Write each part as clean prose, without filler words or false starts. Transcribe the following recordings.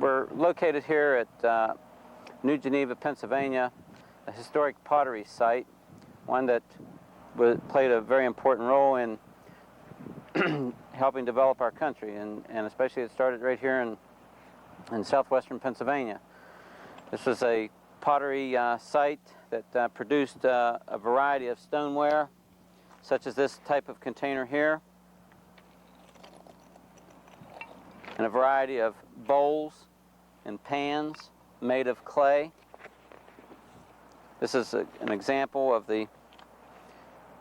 We're located here at New Geneva, Pennsylvania, a historic pottery site, one that played a very important role in helping develop our country, and especially it started right here in southwestern Pennsylvania. This was a pottery site that produced a variety of stoneware, such as this type of container here, and a variety of bowls and pans made of clay. This is an example of the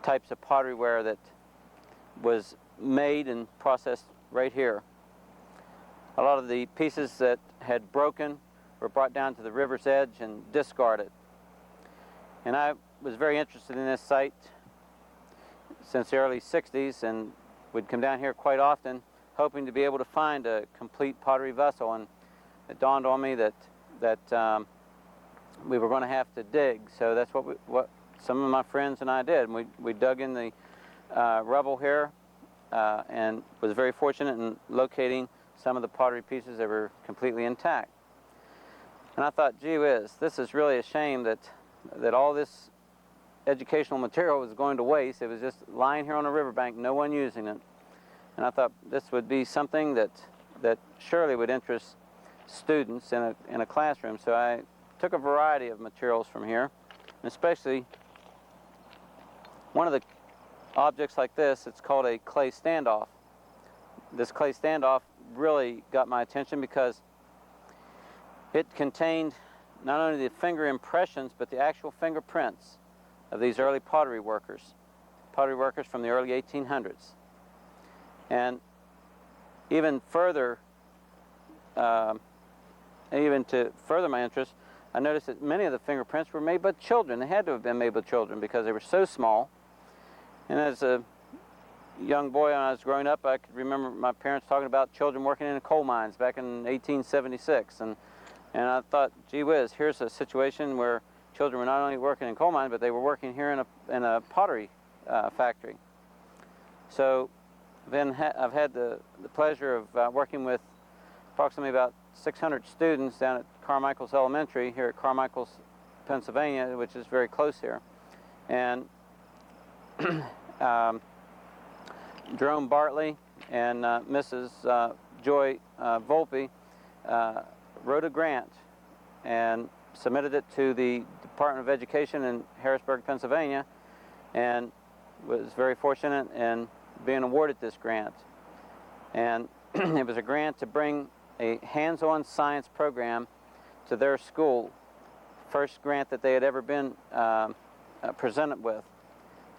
types of potteryware that was made and processed right here. A lot of the pieces that had broken were brought down to the river's edge and discarded. And I was very interested in this site since the early 60s and would come down here quite often hoping to be able to find a complete pottery vessel, and it dawned on me that we were going to have to dig. So that's what some of my friends and I did. And we dug in the rubble here and was very fortunate in locating some of the pottery pieces that were completely intact. And I thought, gee whiz, this is really a shame that all this educational material was going to waste. It was just lying here on a riverbank, no one using it. And I thought this would be something that surely would interest students in a classroom. So I took a variety of materials from here, and especially one of the objects like this. It's called a clay standoff. This clay standoff really got my attention because it contained not only the finger impressions, but the actual fingerprints of these early pottery workers from the early 1800s. And even further, even to further my interest, I noticed that many of the fingerprints were made by children. They had to have been made by children because they were so small. And as a young boy, when I was growing up, I could remember my parents talking about children working in the coal mines back in 1876. And I thought, gee whiz, here's a situation where children were not only working in coal mines, but they were working here in a pottery factory. So then I've had the pleasure of working with approximately about 600 students down at Carmichael's Elementary here at Carmichael's, Pennsylvania, which is very close here. And Jerome Bartley and Mrs. Joy Volpe wrote a grant and submitted it to the Department of Education in Harrisburg, Pennsylvania, and was very fortunate in being awarded this grant. And it was a grant to bring a hands-on science program to their school, first grant that they had ever been presented with.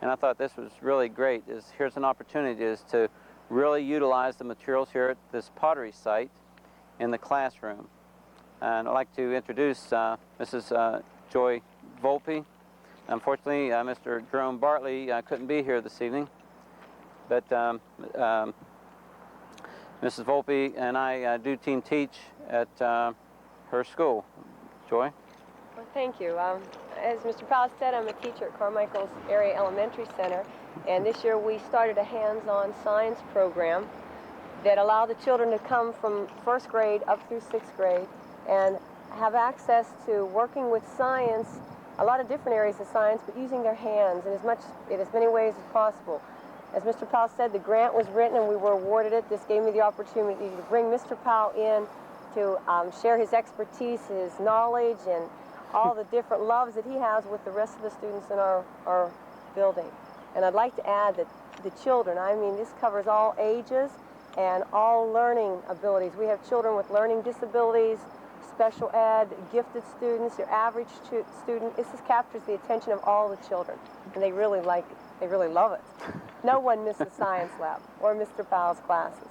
And I thought this was really great. Here's an opportunity to really utilize the materials here at this pottery site in the classroom. And I'd like to introduce Mrs. Joy Volpe. Unfortunately, Mr. Jerome Bartley couldn't be here this evening, but Mrs. Volpe and I do team teach at her school. Joy? Well, thank you. As Mr. Powell said, I'm a teacher at Carmichael's Area Elementary Center, and this year we started a hands-on science program that allowed the children to come from first grade up through sixth grade and have access to working with science, a lot of different areas of science, but using their hands in as many ways as possible. As Mr. Powell said, the grant was written and we were awarded it. This gave me the opportunity to bring Mr. Powell in to share his expertise, his knowledge, and all the different loves that he has with the rest of the students in our building. And I'd like to add that the children, I mean, this covers all ages and all learning abilities. We have children with learning disabilities, special ed, gifted students, your average student. This just captures the attention of all the children, and they really like it. They really love it. No one misses science lab or Mr. Powell's classes.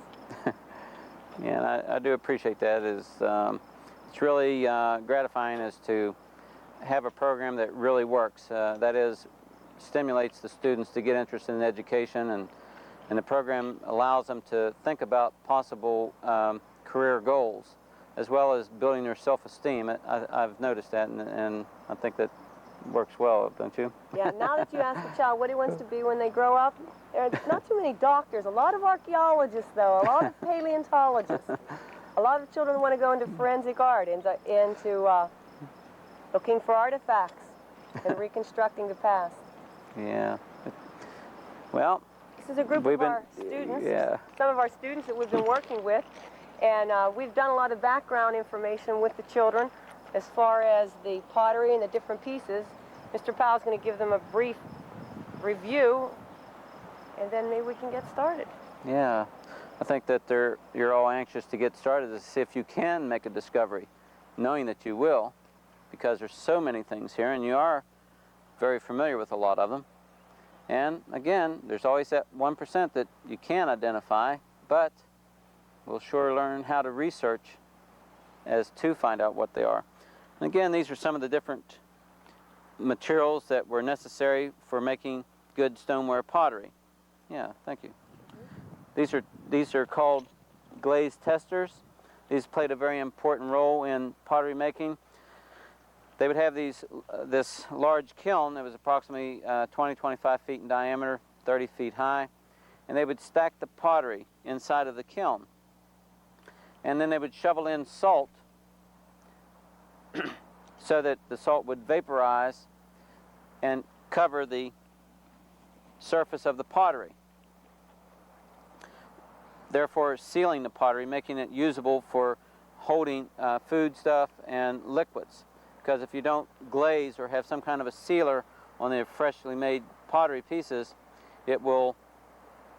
Yeah, and I do appreciate that. It's really gratifying is to have a program that really works. That is, stimulates the students to get interested in education, and the program allows them to think about possible career goals, as well as building their self-esteem. I've noticed that, and I think that works well, don't you? Yeah, now that you ask a child what he wants to be when they grow up, there are not too many doctors, a lot of archaeologists, though, a lot of paleontologists. A lot of children want to go into forensic art, into looking for artifacts and reconstructing the past. Yeah. Well, this is a group of our students, some of our students that we've been working with, and we've done a lot of background information with the children as far as the pottery and the different pieces. Mr. Powell's going to give them a brief review, and then maybe we can get started. Yeah, I think that you're all anxious to get started to see if you can make a discovery, knowing that you will, because there's so many things here, and you are very familiar with a lot of them. And again, there's always that 1% that you can't identify, but we'll sure learn how to research as to find out what they are. And again, these are some of the different materials that were necessary for making good stoneware pottery. Yeah, thank you. These are called glaze testers. These played a very important role in pottery making. They would have this large kiln that was approximately 20-25 feet in diameter, 30 feet high, and they would stack the pottery inside of the kiln. And then they would shovel in salt so that the salt would vaporize and cover the surface of the pottery, therefore sealing the pottery, making it usable for holding food stuff and liquids. Because if you don't glaze or have some kind of a sealer on the freshly made pottery pieces, it will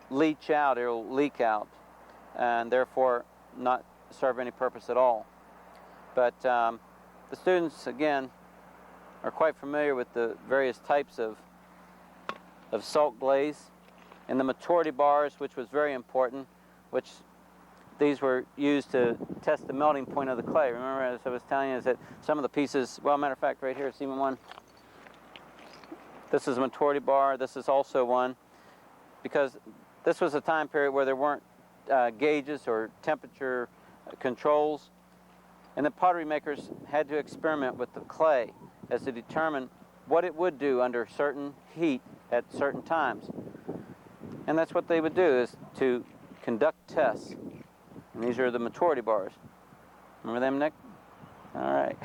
leach out, it will leak out, and therefore not serve any purpose at all. But the students, again, are quite familiar with the various types of salt glaze, and the maturity bars, which was very important, which these were used to test the melting point of the clay. Remember, as I was telling you, is that some of the pieces, well, matter of fact, right here, see one? This is a maturity bar. This is also one, because this was a time period where there weren't gauges or temperature controls, and the pottery makers had to experiment with the clay as to determine what it would do under certain heat at certain times. And that's what they would do, is to conduct tests. And these are the maturity bars. Remember them, Nick? All right.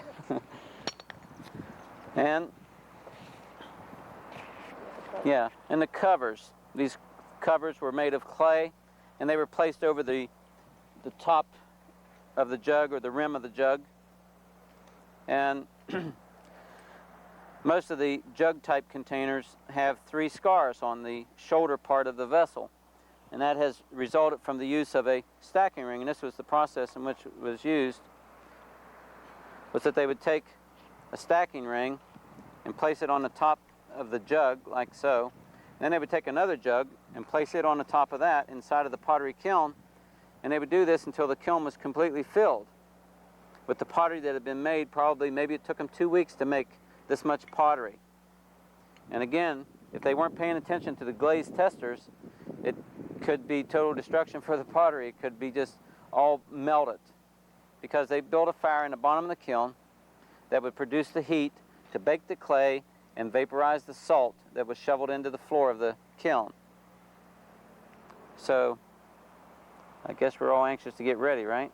And, yeah, and the covers. These covers were made of clay, and they were placed over the top of the jug, or the rim of the jug. And most of the jug-type containers have 3 scars on the shoulder part of the vessel. And that has resulted from the use of a stacking ring, and this was the process in which it was used, was that they would take a stacking ring and place it on the top of the jug, like so. And then they would take another jug and place it on the top of that inside of the pottery kiln, and they would do this until the kiln was completely filled with the pottery that had been made. Probably, maybe it took them 2 weeks to make this much pottery. And again, if they weren't paying attention to the glaze testers, it could be total destruction for the pottery. It could be just all melted, because they built a fire in the bottom of the kiln that would produce the heat to bake the clay and vaporize the salt that was shoveled into the floor of the kiln. So I guess we're all anxious to get ready, right?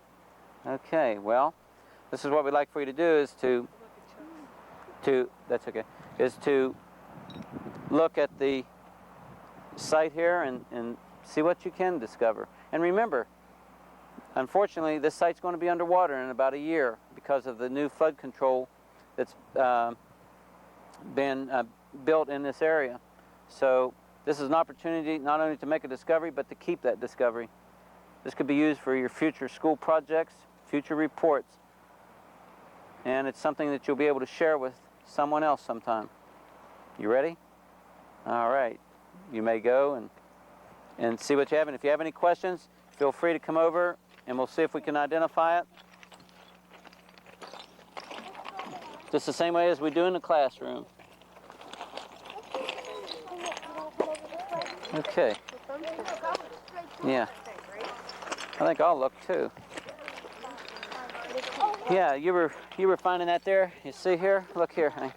Okay, well, this is what we'd like for you to do, is to look at the site here and see what you can discover. And remember, unfortunately, this site's going to be underwater in about a year because of the new flood control that's been built in this area. So this is an opportunity not only to make a discovery, but to keep that discovery. This could be used for your future school projects, future reports, and it's something that you'll be able to share with someone else sometime. You ready? All right. You may go and see what you have. And if you have any questions, feel free to come over and we'll see if we can identify it. Just the same way as we do in the classroom. Okay. Yeah. I think I'll look too. Yeah, you were finding that there. You see here? Look here, honey.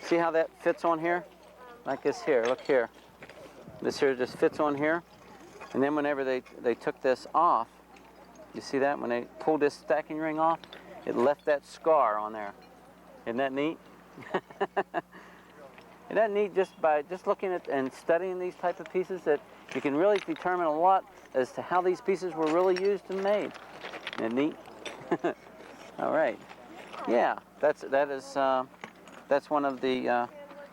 See how that fits on here? Like this here. Look here. This here just fits on here. And then whenever they took this off, You see that? When they pulled this stacking ring off, it left that scar on there. Isn't that neat? Isn't that neat, just by just looking at and studying these type of pieces, that you can really determine a lot as to how these pieces were really used and made. Isn't that neat? All right. Yeah, that's one of the,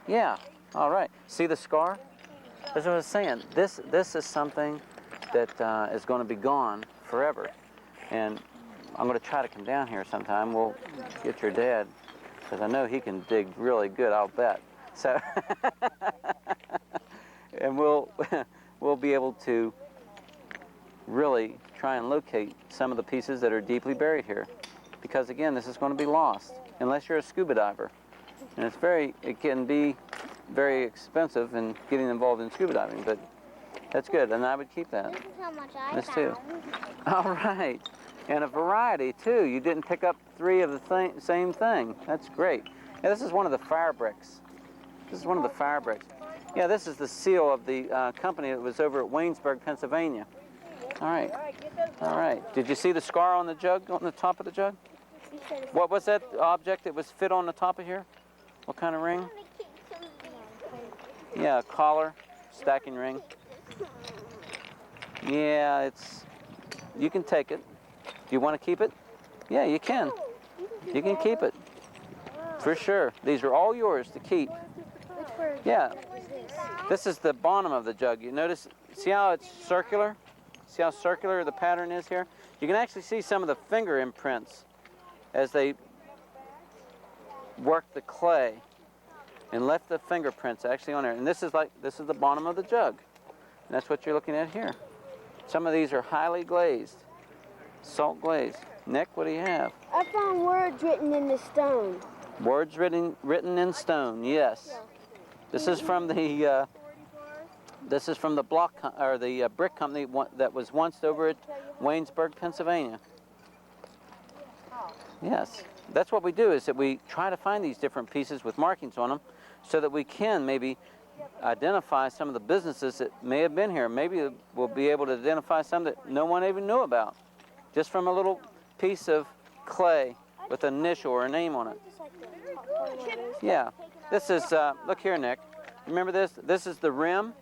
yeah, all right. See the scar? That's what I was saying. This is something that is going to be gone forever. And I'm going to try to come down here sometime. We'll get your dad, because I know he can dig really good, I'll bet. So, and we'll be able to really try and locate some of the pieces that are deeply buried here. Because again, this is going to be lost unless you're a scuba diver. And it can be very expensive in getting involved in scuba diving, but that's good, and I would keep that. This is how much I This found. too. All right. And a variety too. You didn't pick up 3 of the same thing. That's great. Yeah, this is one of the fire bricks. This is one of the fire bricks. Yeah, this is the seal of the company that was over at Waynesburg, Pennsylvania. All right. All right. Did you see the scar on the jug, on the top of the jug? What was that object that was fit on the top of here? What kind of ring? Yeah, a collar, stacking ring. Yeah, you can take it. Do you want to keep it? Yeah, you can. You can keep it. For sure. These are all yours to keep. Yeah. This is the bottom of the jug. You notice, see how it's circular? See how circular the pattern is here? You can actually see some of the finger imprints as they worked the clay and left the fingerprints actually on there. And this is the bottom of the jug. And that's what you're looking at here. Some of these are highly glazed, salt glazed. Nick, what do you have? I found words written in the stone. Words written in stone. Yes. This is from the block or the brick company that was once over at Waynesburg, Pennsylvania. Yes. That's what we do, is that we try to find these different pieces with markings on them so that we can maybe identify some of the businesses that may have been here. Maybe we'll be able to identify some that no one even knew about, just from a little piece of clay with an initial or a name on it. Yeah. This is, look here, Nick. Remember this? This is the rim.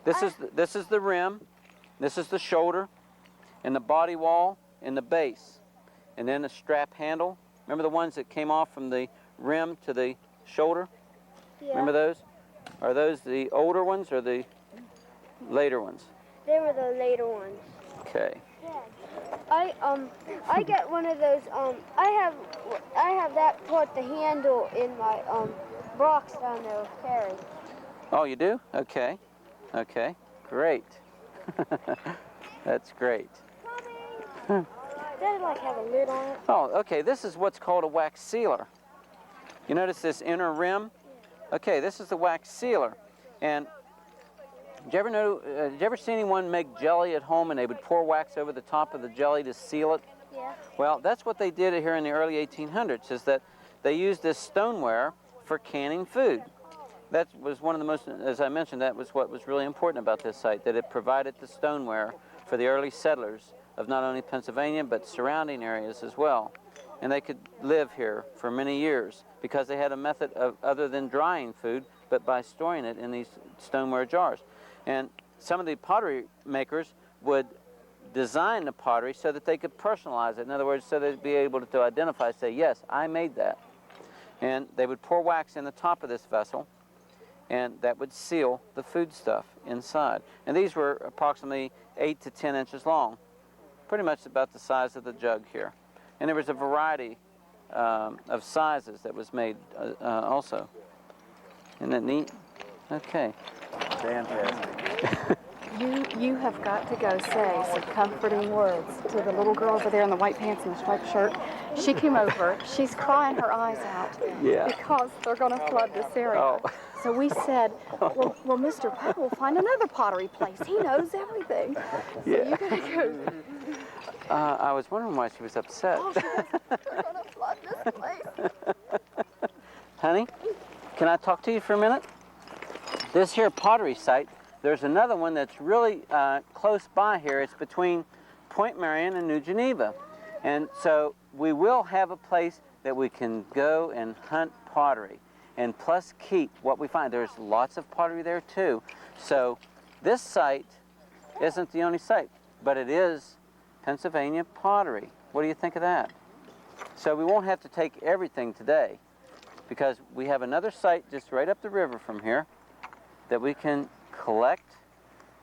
This is the rim. This is the shoulder, and the body wall, and the base. And then the strap handle. Remember the ones that came off from the rim to the shoulder? Yeah. Remember those? Are those the older ones or the later ones? They were the later ones. Okay. I get one of those. I have that part, the handle, in my box down there with Terry. Oh, you do? Okay. Okay. Great. That's great. Does it like have a lid on it? Oh, okay. This is what's called a wax sealer. You notice this inner rim? Okay, this is the wax sealer. And did you ever see anyone make jelly at home and they would pour wax over the top of the jelly to seal it? Yeah. Well, that's what they did here in the early 1800s, is that they used this stoneware for canning food. That was one of the most, as I mentioned, that was what was really important about this site, that it provided the stoneware for the early settlers of not only Pennsylvania, but surrounding areas as well. And they could live here for many years because they had a method of, other than drying food, but by storing it in these stoneware jars. And some of the pottery makers would design the pottery so that they could personalize it. In other words, so they'd be able to identify, say, yes, I made that. And they would pour wax in the top of this vessel, and that would seal the food stuff inside. And these were approximately 8 to 10 inches long, pretty much about the size of the jug here. And there was a variety of sizes that was made also. Isn't that neat? Okay. Fantastic. You have got to go say some comforting words to the little girl over there in the white pants and the striped shirt. She came over. She's crying her eyes out because they're going to flood this area. Oh. So we said, well, Mr. Poe will find another pottery place. He knows everything. So you got to go. I was wondering why she was upset. Oh, she goes, they're going to flood this place. Honey, can I talk to you for a minute? This here pottery site, there's another one that's really close by here. It's between Point Marion in New Geneva. And so we will have a place that we can go and hunt pottery and plus keep what we find. There's lots of pottery there too. So this site isn't the only site, but it is Pennsylvania pottery. What do you think of that? So we won't have to take everything today because we have another site just right up the river from here that we can collect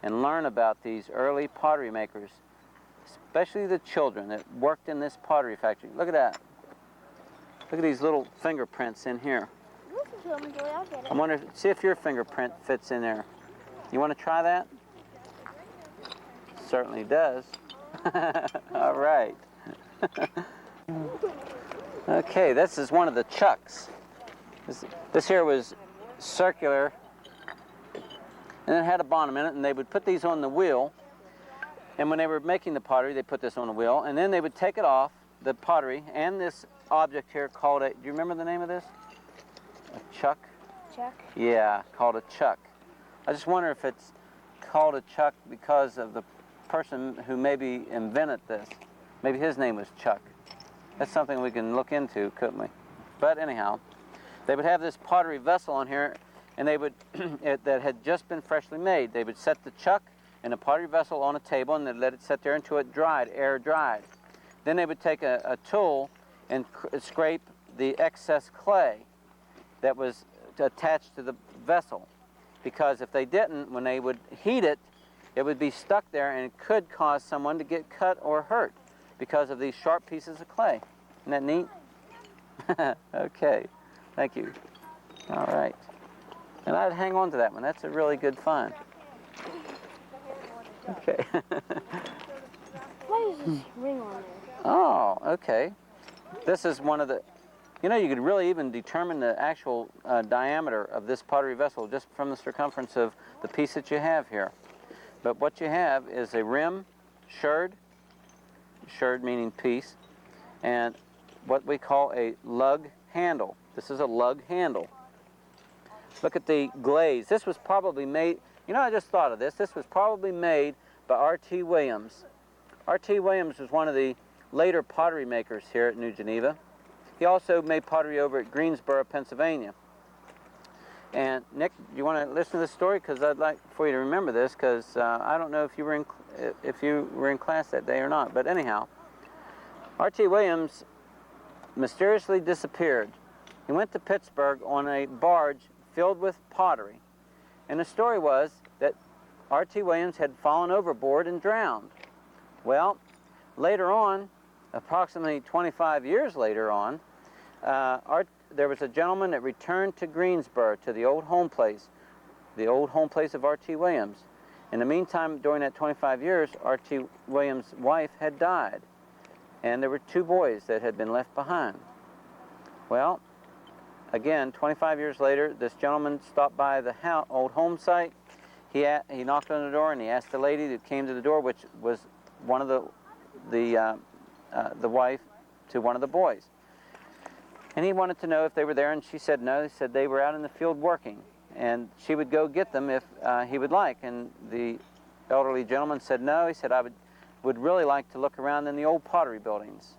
and learn about these early pottery makers, especially the children that worked in this pottery factory. Look at that. Look at these little fingerprints in here. I wonder, see if your fingerprint fits in there. You want to try that? Certainly does. All right. Okay, this is one of the chucks. This here was circular, and it had a bottom in it, and they would put these on the wheel. And when they were making the pottery, they put this on the wheel, and then they would take it off, the pottery, and this object here called a, do you remember the name of this? A chuck? Chuck? Yeah, called a chuck. I just wonder if it's called a chuck because of the person who maybe invented this. Maybe his name was Chuck. That's something we can look into, couldn't we? But anyhow, they would have this pottery vessel on here, and they would, that had just been freshly made. They would set the chuck and a pottery vessel on a table, and they'd let it sit there until it dried, air dried. Then they would take a tool and scrape the excess clay that was attached to the vessel. Because if they didn't, when they would heat it, it would be stuck there and it could cause someone to get cut or hurt because of these sharp pieces of clay. Isn't that neat? Okay, thank you. All right. And I'd hang on to that one. That's a really good find. Okay. Why is this ring on there? Oh, okay. This is one of the, you know, you could really even determine the actual diameter of this pottery vessel just from the circumference of the piece that you have here. But what you have is a rim, sherd meaning piece, and what we call a lug handle. This is a lug handle. Look at the glaze. This was probably made, you know, I just thought of this. This was probably made by R.T. Williams. R.T. Williams was one of the later pottery makers here at New Geneva. He also made pottery over at Greensboro, Pennsylvania. And Nick, you want to listen to this story? Because I'd like for you to remember this, because I don't know if you were in class that day or not. But anyhow, R.T. Williams mysteriously disappeared. He went to Pittsburgh on a barge filled with pottery. And the story was that R.T. Williams had fallen overboard and drowned. Well, later on, approximately 25 years later on, there was a gentleman that returned to Greensboro, to the old home place of R.T. Williams. In the meantime, during that 25 years, R.T. Williams' wife had died, and there were 2 boys that had been left behind. Well, again, 25 years later, this gentleman stopped by the old home site. He knocked on the door, and he asked the lady that came to the door, which was one of the wife to one of the boys. And he wanted to know if they were there, and she said no. He said they were out in the field working, and she would go get them if he would like. And the elderly gentleman said no. He said, I would really like to look around in the old pottery buildings.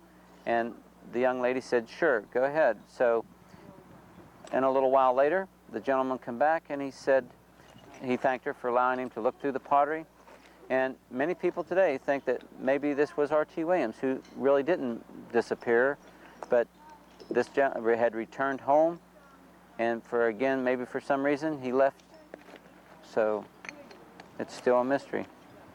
And the young lady said, sure, go ahead. So, and a little while later, the gentleman came back, and he said, he thanked her for allowing him to look through the pottery. And many people today think that maybe this was R.T. Williams, who really didn't disappear, but this gentleman had returned home, and maybe for some reason, he left. So it's still a mystery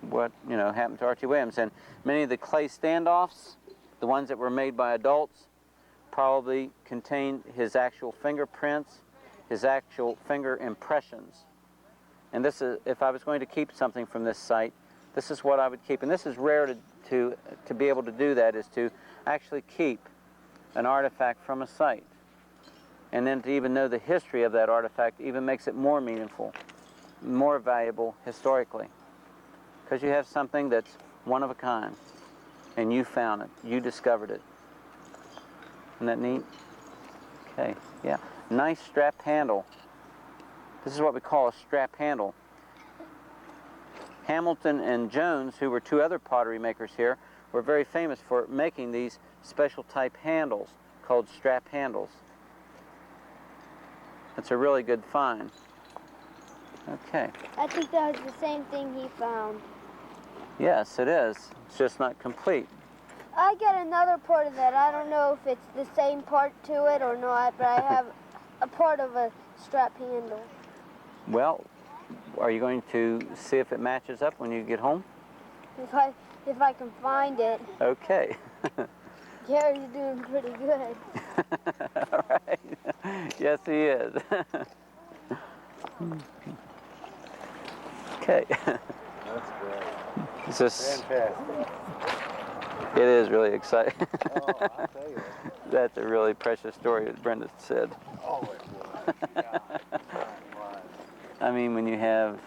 what, happened to R.T. Williams. And many of the clay standoffs, the ones that were made by adults, probably contained his actual fingerprints, his actual finger impressions. And this is, if I was going to keep something from this site, this is what I would keep. And this is rare to be able to do that, is to actually keep an artifact from a site. And then to even know the history of that artifact even makes it more meaningful, more valuable historically. Because you have something that's one of a kind, and you found it, you discovered it. Isn't that neat? Okay, yeah. Nice strap handle. This is what we call a strap handle. Hamilton and Jones, who were two other pottery makers here, were very famous for making these special type handles called strap handles. That's a really good find. Okay. I think that was the same thing he found. Yes, it is. It's just not complete. I got another part of that. I don't know if it's the same part to it or not, but I have a part of a strap handle. Well, are you going to see if it matches up when you get home? If I can find it. Okay. Gary's doing pretty good. All right. Yes, he is. Okay. That's great. It's just, Fantastic. it is really exciting. Oh, I'll tell you. That's a really precious story, as Brenda said. Oh, it was. Yeah, it was. I mean, when you have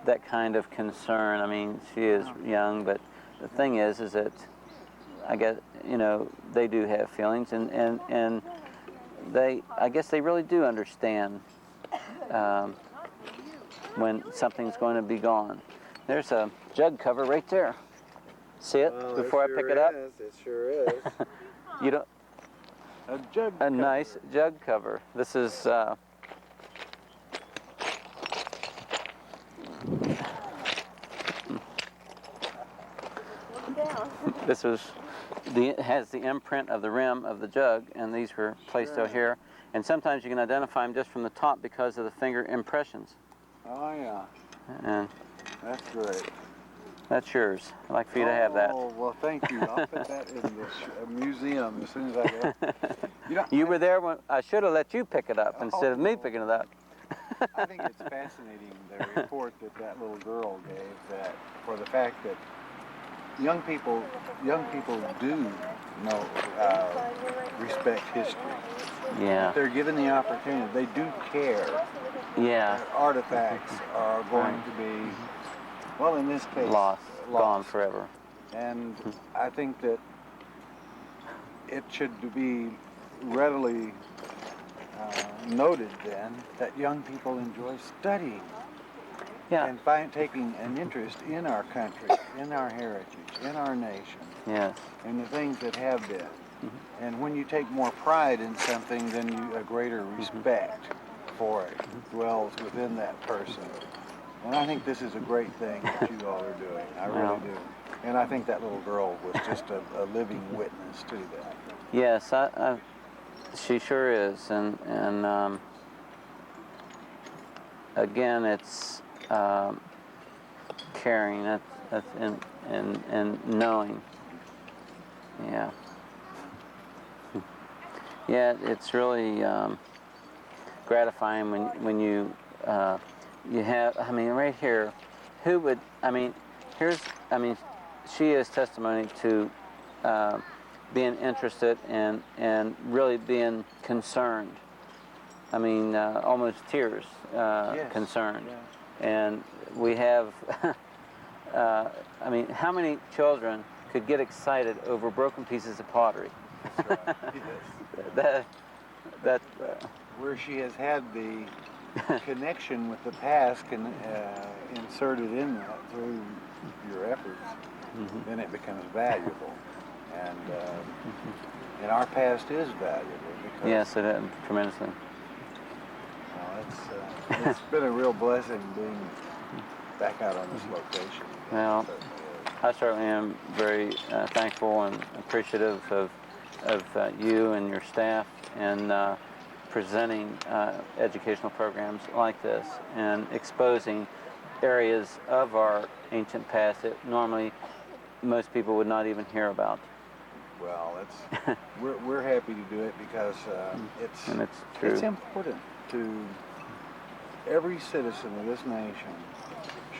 that kind of concern, I mean, she is young, but the thing is that I guess, you know, they do have feelings, and they, I guess they really do understand when something's going to be gone. There's a jug cover right there. See it Well, before I pick it up? It sure is. You don't, A jug a nice jug cover. This is this was it has the imprint of the rim of the jug, and these were placed out here. And sometimes you can identify them just from the top because of the finger impressions. Oh, yeah. And That's great. that's yours. I'd like for you to have that. Oh, well, thank you. I'll put that in the museum as soon as I get. You know, You were there when I should have let you pick it up instead of me picking it up. I think it's fascinating, the report that little girl gave, that for the fact that young people do know, respect history. Yeah. If they're given the opportunity, they do care. Yeah. That artifacts are going to be, well, in this case, Lost. Gone forever. And I think that it should be readily noted then that young people enjoy studying Yeah. and taking an interest in our country, in our heritage, in our nation, Yes. and the things that have been. And when you take more pride in something, then a greater respect for it dwells within that person. And I think this is a great thing that you all are doing. I really do. And I think that little girl was just a living witness to that. Yes, she sure is, and again, it's caring, that's and knowing. Yeah. Yeah, it's really gratifying when you have. I mean, right here, who would? I mean, she is testimony to being interested and really being concerned. I mean, almost tears, Yes. concerned. Yeah. And we have. I mean, how many children could get excited over broken pieces of pottery? That's right. Yes. that Where she has had the connection with the past inserted in that through your efforts, then it becomes valuable. And our past is valuable because yes, it is tremendously. it's been a real blessing being back out on this location. Well, It certainly is. I certainly am very thankful and appreciative of you and your staff and presenting educational programs like this and exposing areas of our ancient past that normally most people would not even hear about. Well, we're happy to do it because And it's true. it's important to every citizen of this nation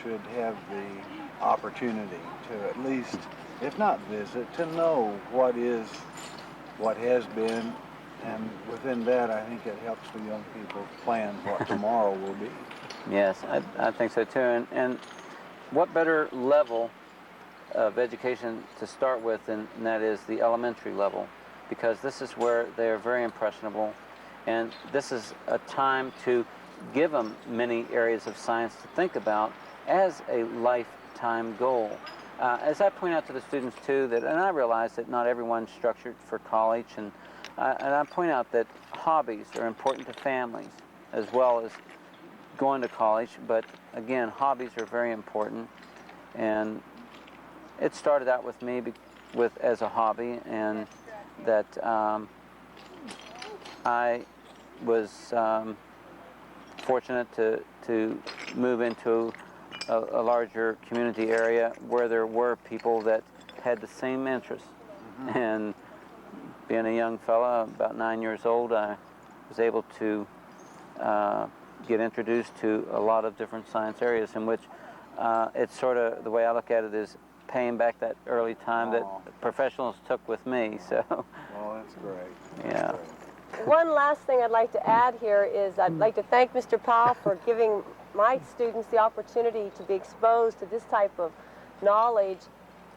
should have the opportunity to at least, if not visit, to know what has been, and within that I think it helps the young people plan what tomorrow will be. Yes, I think so too. And what better level of education to start with than that is the elementary level, because this is where they are very impressionable, and this is a time to give them many areas of science to think about as a lifetime goal. As I point out to the students too, and I realize that not everyone's structured for college, and I point out that hobbies are important to families as well as going to college, but again, hobbies are very important, and it started out with me as a hobby, and that I was fortunate to move into a larger community area where there were people that had the same interests. And being a young fella, about 9 years old, I was able to get introduced to a lot of different science areas in which it's sort of, the way I look at it is paying back that early time that professionals took with me. So, Well, that's great. That's yeah. great. One last thing I'd like to add here is I'd like to thank Mr. Powell for giving my students the opportunity to be exposed to this type of knowledge.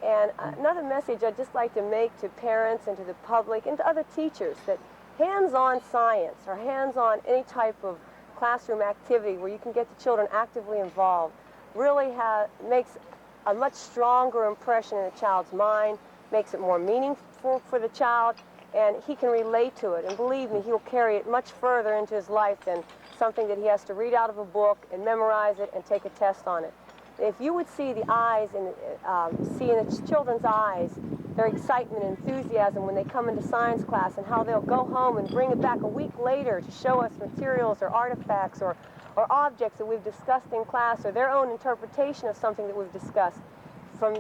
And another message I'd just like to make to parents and to the public and to other teachers, that hands-on science or hands-on any type of classroom activity where you can get the children actively involved really makes a much stronger impression in a child's mind, makes it more meaningful for the child, and he can relate to it. And believe me, he'll carry it much further into his life than something that he has to read out of a book and memorize it and take a test on it. If you would see the eyes and see in the children's eyes their excitement and enthusiasm when they come into science class, and how they'll go home and bring it back a week later to show us materials or artifacts or objects that we've discussed in class, or their own interpretation of something that we've discussed, from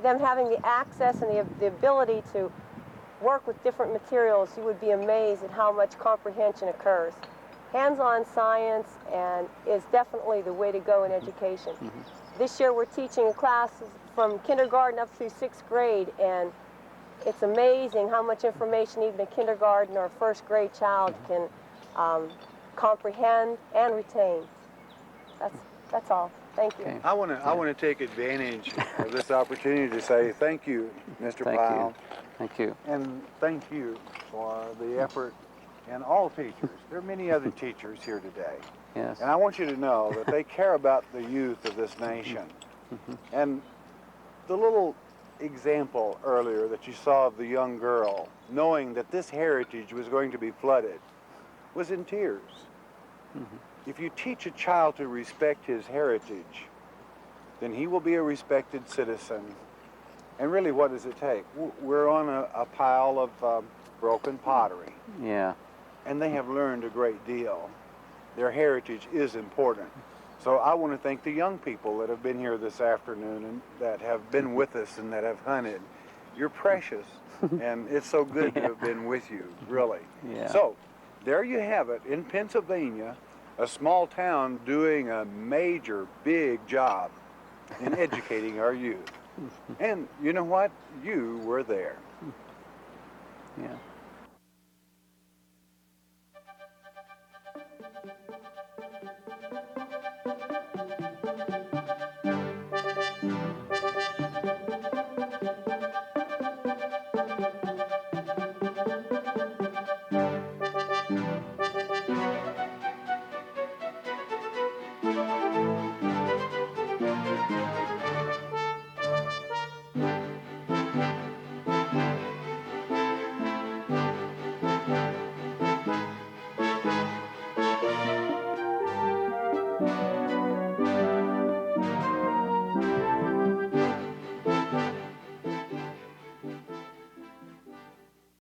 them having the access and the ability to work with different materials, you would be amazed at how much comprehension occurs. Hands-on science is definitely the way to go in education. This year we're teaching a class from kindergarten up through 6th grade, and it's amazing how much information even a kindergarten or first grade child can comprehend and retain. That's all. Thank you. Okay. I want to take advantage of this opportunity to say thank you, Mr. Thank Powell. you. Thank you. And thank you for the effort, and all teachers. There are many other teachers here today. Yes. And I want you to know that they care about the youth of this nation. And the little example earlier that you saw of the young girl, knowing that this heritage was going to be flooded, was in tears. If you teach a child to respect his heritage, then he will be a respected citizen. And really, what does it take? We're on a pile of broken pottery. Yeah. And they have learned a great deal. Their heritage is important. So I want to thank the young people that have been here this afternoon and that have been with us and that have hunted. You're precious, and it's so good to have been with you, really. Yeah. So there you have it, in Pennsylvania, a small town doing a major, big job in educating our youth. And you know what? You were there. Yeah.